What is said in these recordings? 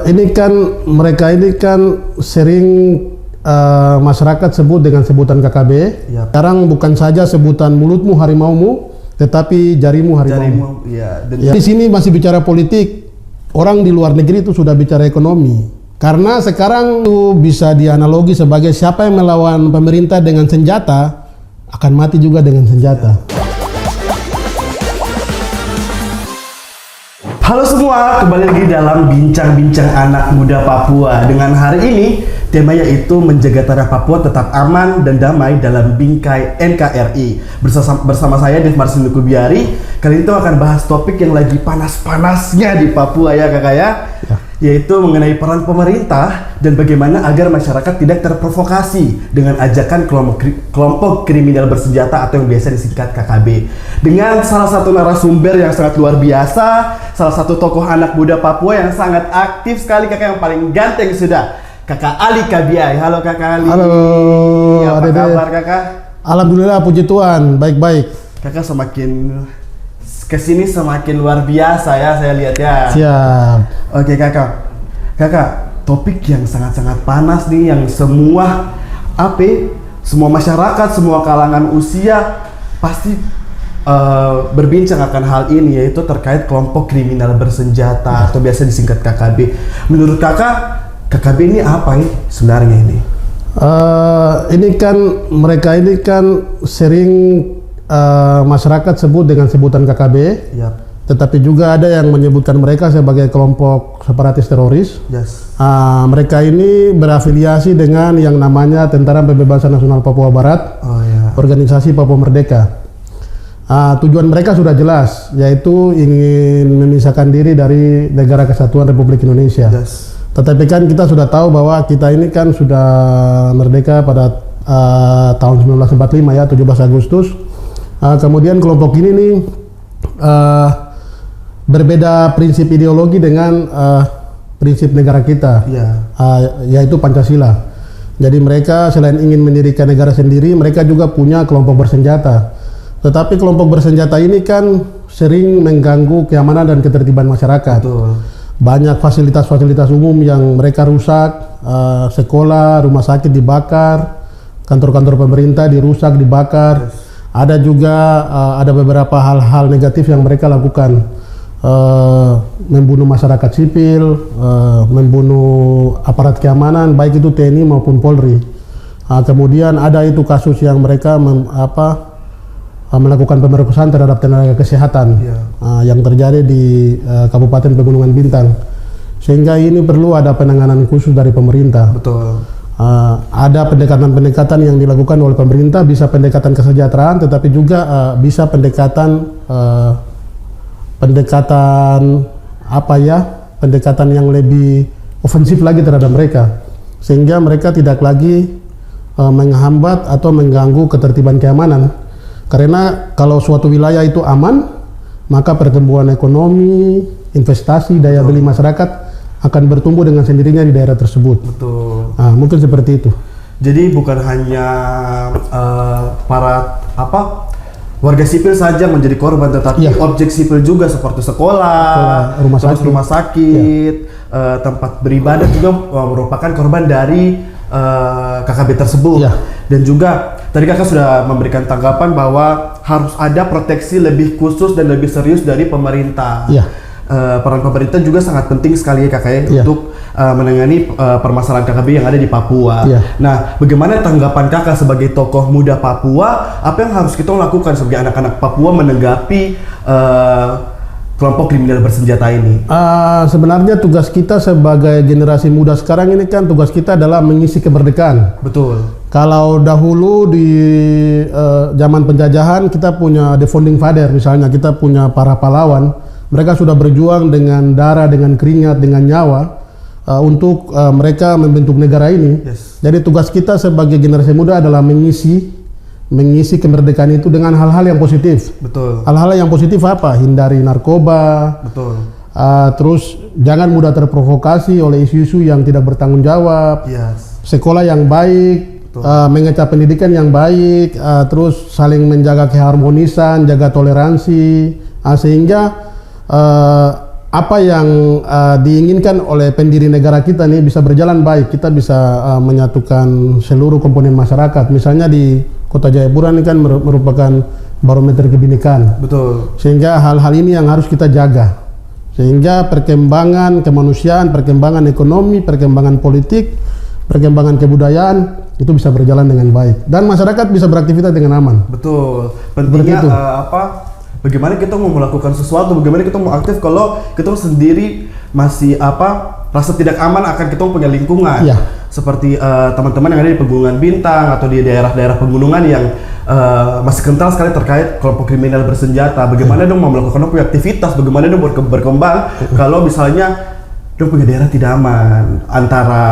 Ini kan mereka ini kan sering masyarakat sebut dengan sebutan KKB. Yap. Sekarang bukan saja sebutan mulutmu harimaumu, tetapi jarimu harimau. Ya, dan Di sini masih bicara politik. Orang di luar negeri itu sudah bicara ekonomi. Karena sekarang itu bisa dianalogi sebagai siapa yang melawan pemerintah dengan senjata akan mati juga dengan senjata. Halo semua, kembali lagi dalam Bincang-Bincang Anak Muda Papua. Dengan hari ini, tema yaitu menjaga tanah Papua tetap aman dan damai dalam bingkai NKRI. Bersama saya, Dev Marsinuku Biari. Kali ini kita akan bahas topik yang lagi panas-panasnya di Papua ya kakak ya. Yaitu mengenai peran pemerintah dan bagaimana agar masyarakat tidak terprovokasi dengan ajakan kelompok kriminal bersenjata atau yang biasa disingkat KKB. Dengan salah satu narasumber yang sangat luar biasa, salah satu tokoh anak muda Papua yang sangat aktif sekali, kakak yang paling ganteng sudah, Kakak Ali Kabiai. Halo Kakak Ali. Halo. Apa kabar kakak? Alhamdulillah, puji Tuhan, baik-baik. Kakak semakin kesini semakin luar biasa ya, saya lihat ya. Siap. Oke kakak, topik yang sangat-sangat panas nih, yang semua semua masyarakat, semua kalangan usia pasti berbincang akan hal ini, yaitu terkait kelompok kriminal bersenjata atau biasa disingkat KKB. Menurut kakak, KKB ini apa nih sebenarnya ini? Ini kan mereka ini kan sering masyarakat sebut dengan sebutan KKB. Yap. Tetapi juga ada yang menyebutkan mereka sebagai kelompok separatis teroris. Yes. Mereka ini berafiliasi dengan yang namanya Tentara Pembebasan Nasional Papua Barat, organisasi Papua Merdeka. Tujuan mereka sudah jelas, yaitu ingin memisahkan diri dari Negara Kesatuan Republik Indonesia. Yes. Tetapi kan kita sudah tahu bahwa kita ini kan sudah merdeka pada tahun 1945 ya, 17 Agustus. Kemudian kelompok ini nih berbeda prinsip ideologi dengan prinsip negara kita, yaitu Pancasila. Jadi mereka selain ingin mendirikan negara sendiri, mereka juga punya kelompok bersenjata. Tetapi kelompok bersenjata ini kan sering mengganggu keamanan dan ketertiban masyarakat. Betul. Banyak fasilitas-fasilitas umum yang mereka rusak, sekolah, rumah sakit dibakar, kantor-kantor pemerintah dirusak, dibakar. Yes. Ada juga ada beberapa hal-hal negatif yang mereka lakukan, membunuh masyarakat sipil, membunuh aparat keamanan, baik itu TNI maupun Polri. Kemudian ada itu kasus yang mereka melakukan pemerkosaan terhadap tenaga kesehatan yang terjadi di Kabupaten Pegunungan Bintang. Sehingga ini perlu ada penanganan khusus dari pemerintah. Betul. Ada pendekatan-pendekatan yang dilakukan oleh pemerintah, bisa pendekatan kesejahteraan, tetapi juga bisa pendekatan pendekatan yang lebih ofensif lagi terhadap mereka, sehingga mereka tidak lagi menghambat atau mengganggu ketertiban keamanan. Karena kalau suatu wilayah itu aman, maka pertumbuhan ekonomi, investasi, daya beli masyarakat akan bertumbuh dengan sendirinya di daerah tersebut. Betul. Mungkin seperti itu. Jadi bukan hanya para warga sipil saja menjadi korban, tetapi objek sipil juga seperti sekolah, rumah sakit, tempat beribadah juga merupakan korban dari KKB tersebut. Dan juga tadi kakak sudah memberikan tanggapan bahwa harus ada proteksi lebih khusus dan lebih serius dari pemerintah. Peran pemerintah juga sangat penting sekali ya kakak untuk menangani permasalahan KKB yang ada di Papua. Nah, bagaimana tanggapan kakak sebagai tokoh muda Papua? Apa yang harus kita lakukan sebagai anak-anak Papua menanggapi kelompok kriminal bersenjata ini? Sebenarnya tugas kita sebagai generasi muda sekarang ini kan tugas kita adalah mengisi kemerdekaan. Betul. Kalau dahulu di zaman penjajahan kita punya the founding father, misalnya kita punya para pahlawan. Mereka sudah berjuang dengan darah, dengan keringat, dengan nyawa untuk mereka membentuk negara ini. Jadi tugas kita sebagai generasi muda adalah mengisi kemerdekaan itu dengan hal-hal yang positif. Betul. Hal-hal yang positif apa? Hindari narkoba. Betul. Terus jangan mudah terprovokasi oleh isu-isu yang tidak bertanggung jawab. Sekolah yang baik, mengecap pendidikan yang baik, terus saling menjaga keharmonisan, jaga toleransi, sehingga apa yang diinginkan oleh pendiri negara kita nih bisa berjalan baik. Kita bisa menyatukan seluruh komponen masyarakat. Misalnya di Kota Jayapura ini kan merupakan barometer kebinekaan. Betul. Sehingga hal-hal ini yang harus kita jaga. Sehingga perkembangan kemanusiaan, perkembangan ekonomi, perkembangan politik, perkembangan kebudayaan itu bisa berjalan dengan baik dan masyarakat bisa beraktivitas dengan aman. Betul. Pentingnya bagaimana kita mau melakukan sesuatu, bagaimana kita mau aktif kalau kita sendiri masih rasa tidak aman akan kita punya lingkungan. Iya. Seperti teman-teman yang ada di Pegunungan Bintang atau di daerah-daerah pegunungan yang masih kental sekali terkait kelompok kriminal bersenjata. Bagaimana dong mau melakukan aktivitas, bagaimana dong berkembang kalau misalnya dong punya daerah tidak aman antara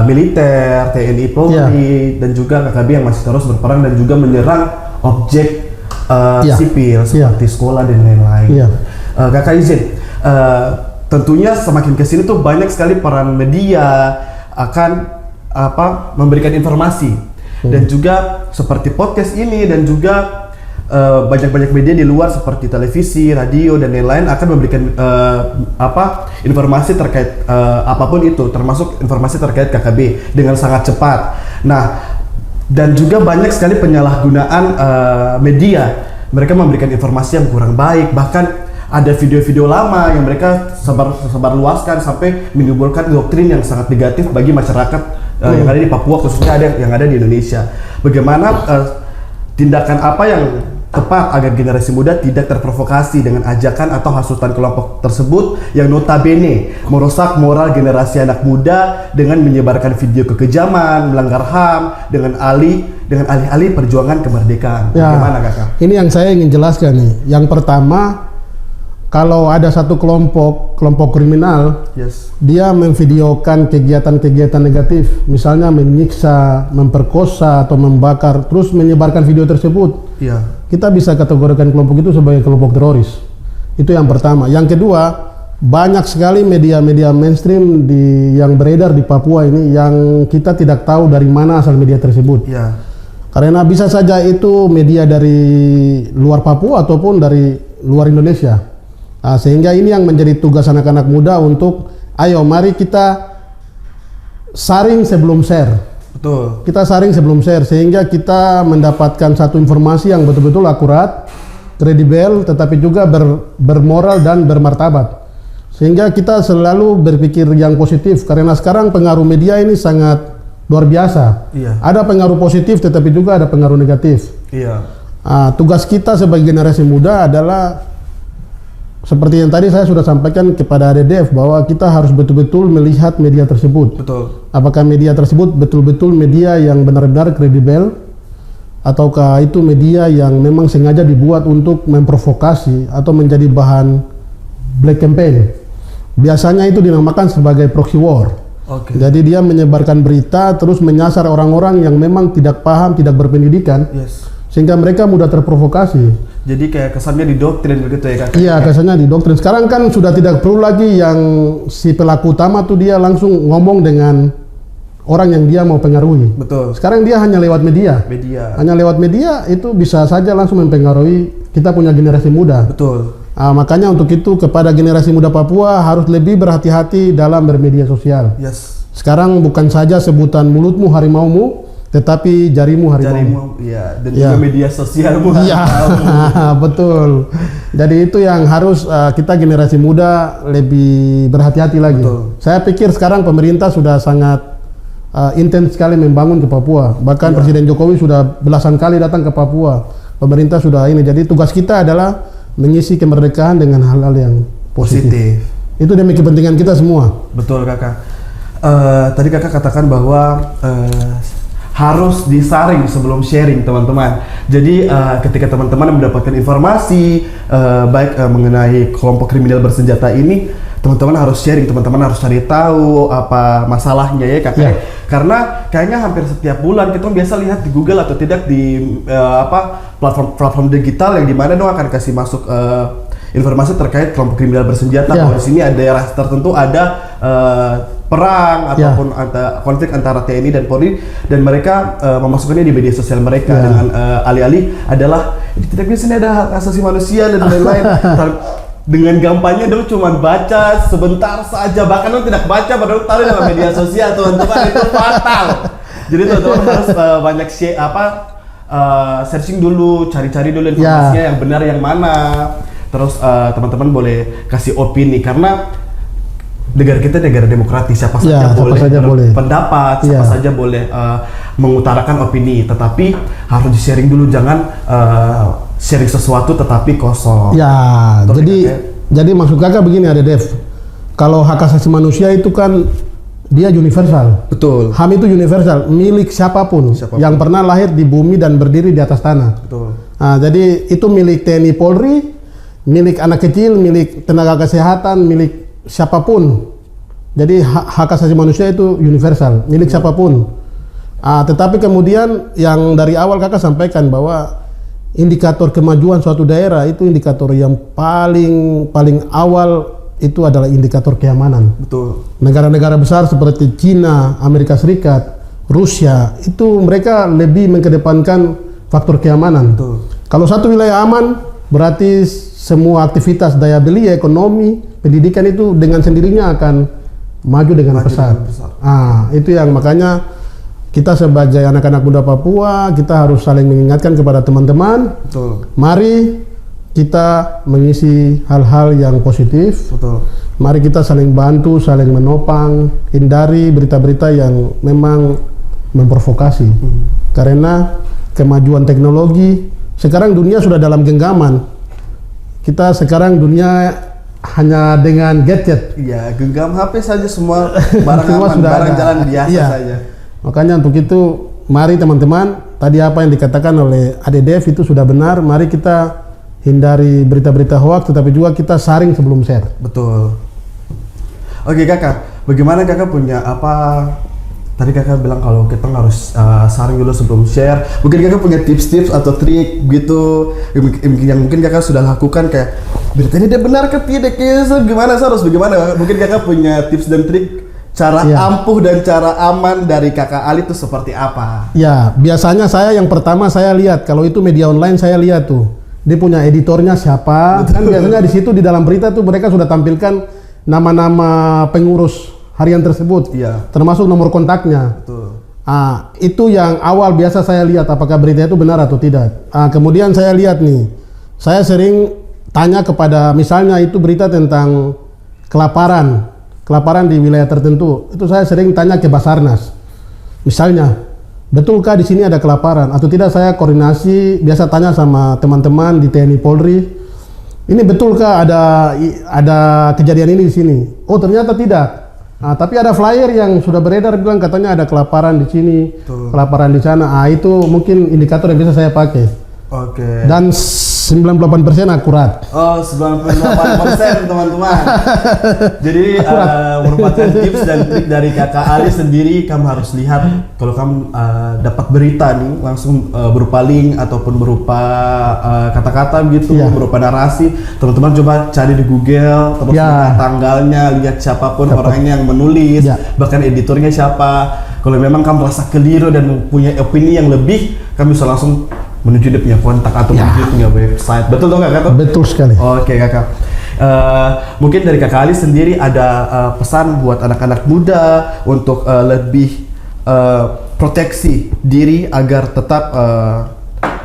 militer, TNI, Polri, dan juga KKB yang masih terus berperang dan juga menyerang objek sipil seperti sekolah dan lain-lain. Kakak izin, tentunya semakin kesini tuh banyak sekali peran media akan memberikan informasi dan juga seperti podcast ini dan juga banyak-banyak media di luar seperti televisi, radio dan lain-lain akan memberikan informasi terkait apapun itu, termasuk informasi terkait KKB dengan sangat cepat. Nah, dan juga banyak sekali penyalahgunaan media. Mereka memberikan informasi yang kurang baik, bahkan ada video-video lama yang mereka sebar luaskan sampai menimbulkan doktrin yang sangat negatif bagi masyarakat yang ada di Papua, khususnya yang ada di Indonesia. Bagaimana tindakan apa yang tepat agar generasi muda tidak terprovokasi dengan ajakan atau hasutan kelompok tersebut yang notabene merusak moral generasi anak muda dengan menyebarkan video kekejaman, melanggar HAM dengan alih-alih perjuangan kemerdekaan. Bagaimana kakak? Ini yang saya ingin jelaskan nih. Yang pertama, kalau ada satu kelompok kriminal, dia memvideokan kegiatan-kegiatan negatif, misalnya menyiksa, memperkosa atau membakar, terus menyebarkan video tersebut, kita bisa kategorikan kelompok itu sebagai kelompok teroris. Itu yang pertama. Yang kedua, banyak sekali media-media mainstream yang beredar di Papua ini yang kita tidak tahu dari mana asal media tersebut. Karena bisa saja itu media dari luar Papua ataupun dari luar Indonesia. Nah, sehingga ini yang menjadi tugas anak-anak muda untuk ayo mari kita saring sebelum share. Betul. Kita saring sebelum share sehingga kita mendapatkan satu informasi yang betul-betul akurat, kredibel, tetapi juga bermoral dan bermartabat. Sehingga kita selalu berpikir yang positif karena sekarang pengaruh media ini sangat luar biasa. Ada pengaruh positif tetapi juga ada pengaruh negatif. Tugas kita sebagai generasi muda adalah seperti yang tadi saya sudah sampaikan kepada ADDF bahwa kita harus betul-betul melihat media tersebut. Betul. Apakah media tersebut betul-betul media yang benar-benar kredibel ataukah itu media yang memang sengaja dibuat untuk memprovokasi atau menjadi bahan black campaign. Biasanya itu dinamakan sebagai proxy war. Jadi dia menyebarkan berita terus menyasar orang-orang yang memang tidak paham, tidak berpendidikan. Sehingga mereka mudah terprovokasi. Jadi kayak kesannya didoktrin begitu ya kakak? Iya, kesannya didoktrin. Sekarang kan sudah tidak perlu lagi yang si pelaku utama tuh dia langsung ngomong dengan orang yang dia mau pengaruhi. Betul. Sekarang dia hanya lewat media. Hanya lewat media itu bisa saja langsung mempengaruhi kita punya generasi muda. Betul. Makanya untuk itu kepada generasi muda Papua harus lebih berhati-hati dalam bermedia sosial. Sekarang bukan saja sebutan mulutmu harimaumu, tetapi jarimu harimau. Dan juga media sosialmu. Betul. Jadi itu yang harus kita generasi muda lebih berhati-hati lagi. Saya pikir sekarang pemerintah sudah sangat intens sekali membangun ke Papua. Bahkan Presiden Jokowi sudah belasan kali datang ke Papua. Pemerintah sudah ini. Jadi tugas kita adalah mengisi kemerdekaan dengan hal-hal yang positif. Itu demi kepentingan kita semua. Betul kakak. Tadi kakak katakan bahwa harus disaring sebelum sharing teman-teman. Jadi ketika teman-teman mendapatkan informasi baik mengenai kelompok kriminal bersenjata ini, teman-teman harus sharing, teman-teman harus cari tahu apa masalahnya ya kakak. Karena kayaknya hampir setiap bulan kita biasa lihat di Google atau tidak di platform digital yang dimana dong akan kasih masuk informasi terkait kelompok kriminal bersenjata. Bahwa di sini ada daerah tertentu ada perang ataupun konflik antara TNI dan Polri dan mereka memasukkannya di media sosial mereka dengan alih-alih adalah tidak bisa ada hak asasi manusia dan lain-lain. dengan gampangnya dong cuman baca sebentar saja, bahkan dong tidak baca padahal taruh dalam media sosial teman-teman, itu fatal. Jadi teman-teman harus banyak searching dulu, cari-cari dulu informasinya yang benar yang mana. Terus teman-teman boleh kasih opini karena negara kita negara demokratis, siapa saja boleh pendapat, siapa saja boleh mengutarakan opini, tetapi harus di-sharing dulu, jangan sharing sesuatu tetapi kosong. Ya, jadi maksud kakak begini ada Dev. Kalau hak asasi manusia itu kan dia universal. Betul. HAM itu universal, milik siapapun yang pernah lahir di bumi dan berdiri di atas tanah. Betul. Nah, jadi itu milik TNI Polri, milik anak kecil, milik tenaga kesehatan, milik siapapun. Jadi hak asasi manusia itu universal, milik siapapun. Tetapi kemudian yang dari awal kakak sampaikan bahwa indikator kemajuan suatu daerah itu indikator yang paling awal itu adalah indikator keamanan. Betul. Negara-negara besar seperti Cina, Amerika Serikat, Rusia itu mereka lebih mengedepankan faktor keamanan. Betul. Kalau satu wilayah aman berarti semua aktivitas daya beli, ekonomi, pendidikan itu dengan sendirinya akan maju dengan pesat. Itu yang makanya kita sebagai anak-anak muda Papua, kita harus saling mengingatkan kepada teman-teman. Betul. Mari kita mengisi hal-hal yang positif. Betul. Mari kita saling bantu, saling menopang, hindari berita-berita yang memang memprovokasi. Karena kemajuan teknologi, sekarang dunia sudah dalam genggaman. Kita sekarang dunia hanya dengan gadget. Iya, genggam HP saja semua barang Semua aman, sudah barang ada. jalan biasa Iya. saja. Makanya untuk itu, mari teman-teman, tadi apa yang dikatakan oleh Ade Dev itu sudah benar. Mari kita hindari berita-berita hoax, tetapi juga kita saring sebelum share. Betul. Oke kakak, bagaimana kakak punya apa? Tadi kakak bilang kalau kita harus saring dulu sebelum share. Mungkin kakak punya tips-tips atau trik gitu yang mungkin kakak sudah lakukan, kayak berita ini dia benar ke tidak? Gimana harus bagaimana? Mungkin kakak punya tips dan trik cara ampuh dan cara aman dari kakak Ali itu seperti apa? Ya, biasanya saya yang pertama saya lihat, kalau itu media online saya lihat tuh, dia punya editornya siapa. Betul. Kan biasanya di situ di dalam berita tuh mereka sudah tampilkan nama-nama pengurus harian tersebut, termasuk nomor kontaknya. Betul. Itu yang awal biasa saya lihat apakah berita itu benar atau tidak. Kemudian saya lihat nih, saya sering tanya kepada, misalnya itu berita tentang kelaparan di wilayah tertentu, itu saya sering tanya ke Basarnas. Misalnya, betulkah di sini ada kelaparan atau tidak? Saya koordinasi, biasa tanya sama teman-teman di TNI Polri. Ini betulkah ada kejadian ini di sini? Oh, ternyata tidak. Tapi ada flyer yang sudah beredar bilang katanya ada kelaparan di sini, kelaparan di sana. Itu mungkin indikator yang bisa saya pakai. Oke. Dan 98% akurat. Oh, 98% teman-teman. Jadi merupakan tips dan trik dari kakak Ali sendiri. Kamu harus lihat kalau kamu dapat berita nih langsung berupa link ataupun berupa kata-kata gitu, berupa narasi. Teman-teman coba cari di Google, terus lihat tanggalnya, lihat siapapun orangnya yang menulis, bahkan editornya siapa. Kalau memang kamu merasa keliru dan punya opini yang lebih, kamu bisa langsung menuju dia punya kontak atau menuju punya website. Betul dong kakak? Betul sekali. Oke kakak. Mungkin dari kakak Ali sendiri ada pesan buat anak-anak muda untuk lebih proteksi diri agar tetap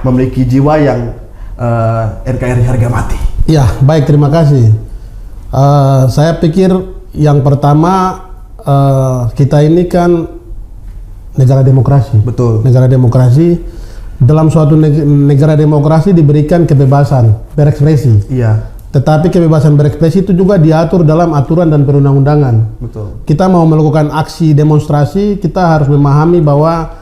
memiliki jiwa yang NKRI harga mati. Ya, baik, terima kasih. Saya pikir yang pertama, kita ini kan negara demokrasi. Betul. Negara demokrasi. Dalam suatu negara demokrasi diberikan kebebasan berekspresi. Iya. Tetapi kebebasan berekspresi itu juga diatur dalam aturan dan perundang-undangan. Betul. Kita mau melakukan aksi demonstrasi, kita harus memahami bahwa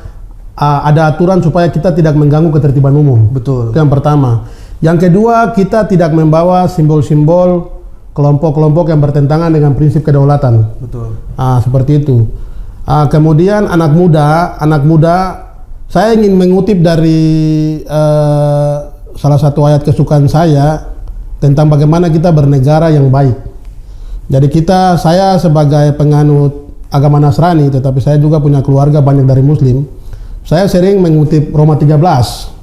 ada aturan supaya kita tidak mengganggu ketertiban umum. Betul. Itu yang pertama. Yang kedua, kita tidak membawa simbol-simbol kelompok-kelompok yang bertentangan dengan prinsip kedaulatan. Betul. Seperti itu. Kemudian anak muda, saya ingin mengutip dari salah satu ayat kesukaan saya tentang bagaimana kita bernegara yang baik. Jadi saya sebagai penganut agama Nasrani, tetapi saya juga punya keluarga banyak dari Muslim. Saya sering mengutip Roma 13.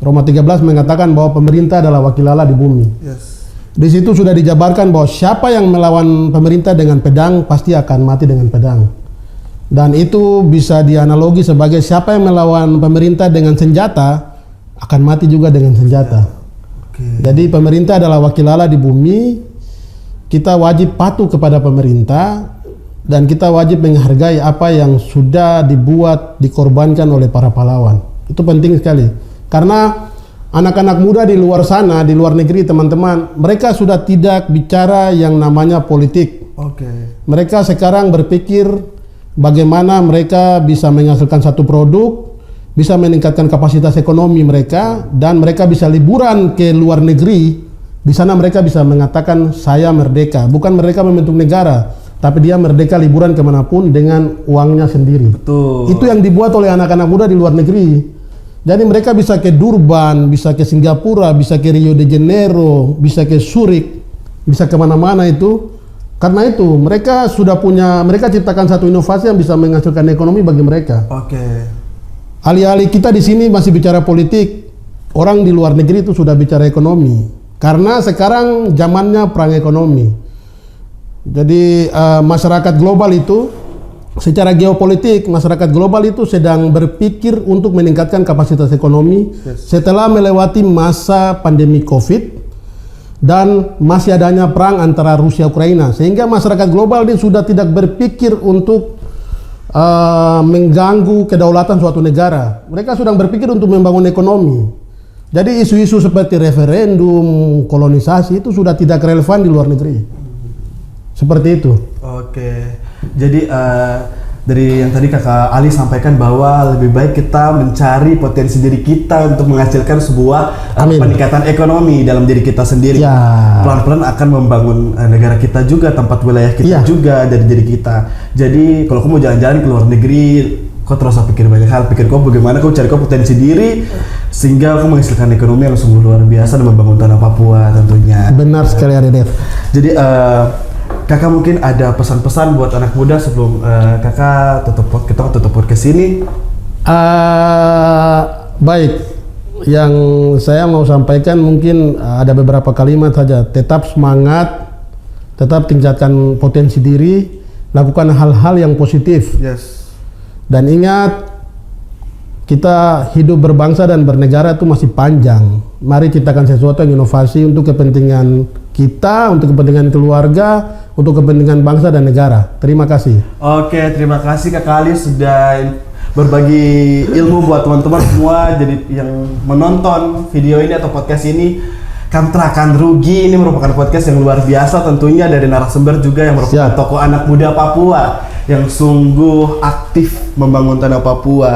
Roma 13 mengatakan bahwa pemerintah adalah wakil Allah di bumi. Yes. Di situ sudah dijabarkan bahwa siapa yang melawan pemerintah dengan pedang pasti akan mati dengan pedang. Dan itu bisa dianalogi sebagai siapa yang melawan pemerintah dengan senjata akan mati juga dengan senjata. Jadi pemerintah adalah wakil Allah di bumi. Kita wajib patuh kepada pemerintah dan kita wajib menghargai apa yang sudah dibuat, dikorbankan oleh para pahlawan. Itu penting sekali. Karena anak-anak muda di luar sana, di luar negeri teman-teman, mereka sudah tidak bicara yang namanya politik. Mereka sekarang berpikir bagaimana mereka bisa menghasilkan satu produk, bisa meningkatkan kapasitas ekonomi mereka, dan mereka bisa liburan ke luar negeri. Di sana mereka bisa mengatakan saya merdeka. Bukan mereka membentuk negara, tapi dia merdeka liburan kemanapun dengan uangnya sendiri. Betul. Itu yang dibuat oleh anak-anak muda di luar negeri. Jadi mereka bisa ke Durban, bisa ke Singapura, bisa ke Rio de Janeiro, bisa ke Zurich, bisa kemana-mana itu. Karena itu mereka sudah punya, mereka ciptakan satu inovasi yang bisa menghasilkan ekonomi bagi mereka. Alih-alih kita di sini masih bicara politik, orang di luar negeri itu sudah bicara ekonomi. Karena sekarang zamannya perang ekonomi. Jadi masyarakat global itu secara geopolitik, masyarakat global itu sedang berpikir untuk meningkatkan kapasitas ekonomi setelah melewati masa pandemi Covid dan masih adanya perang antara Rusia Ukraina, sehingga masyarakat global ini sudah tidak berpikir untuk mengganggu kedaulatan suatu negara. Mereka sedang berpikir untuk membangun ekonomi. Jadi isu-isu seperti referendum, kolonisasi itu sudah tidak relevan di luar negeri. Seperti itu. Jadi dari yang tadi Kakak Ali sampaikan bahwa lebih baik kita mencari potensi diri kita untuk menghasilkan sebuah peningkatan ekonomi dalam diri kita sendiri. Pelan-pelan akan membangun negara kita juga, tempat wilayah kita juga dari diri kita. Jadi kalau kamu mau jalan-jalan ke luar negeri, kau terus pikir banyak hal, pikir kau bagaimana kau cari kau potensi diri sehingga kau menghasilkan ekonomi yang sungguh luar biasa dan membangun tanah Papua tentunya. Benar sekali Dev. Jadi Kakak mungkin ada pesan-pesan buat anak muda sebelum Kakak tutup podcast ini? Baik, yang saya mau sampaikan mungkin ada beberapa kalimat saja. Tetap semangat, tetap tingkatkan potensi diri, lakukan hal-hal yang positif. Dan ingat, kita hidup berbangsa dan bernegara itu masih panjang. Mari ciptakan sesuatu yang inovasi untuk kepentingan kita, untuk kepentingan keluarga, untuk kepentingan bangsa dan negara. Terima kasih. Terima kasih Kakak Ali sudah berbagi ilmu buat teman-teman semua. Jadi yang menonton video ini atau podcast ini, kamu akan rugi. Ini merupakan podcast yang luar biasa tentunya dari narasumber juga yang merupakan tokoh anak muda Papua yang sungguh aktif membangun tanah Papua.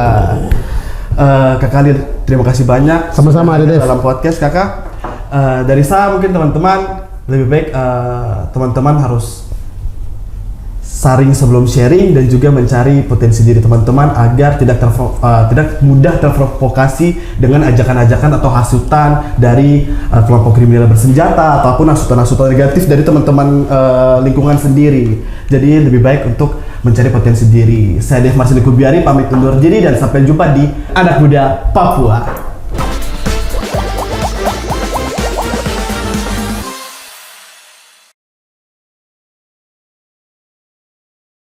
Kakak Ali, terima kasih banyak. Sama-sama Dev. Dalam podcast Kakak. Dari saya mungkin teman-teman lebih baik teman-teman harus saring sebelum sharing dan juga mencari potensi diri teman-teman agar tidak mudah terprovokasi dengan ajakan-ajakan atau hasutan dari kelompok kriminal bersenjata ataupun hasutan-hasutan negatif dari teman-teman lingkungan sendiri. Jadi lebih baik untuk mencari potensi diri. Saya Dev Marsili Kubiari pamit undur diri dan sampai jumpa di Anak Muda Papua.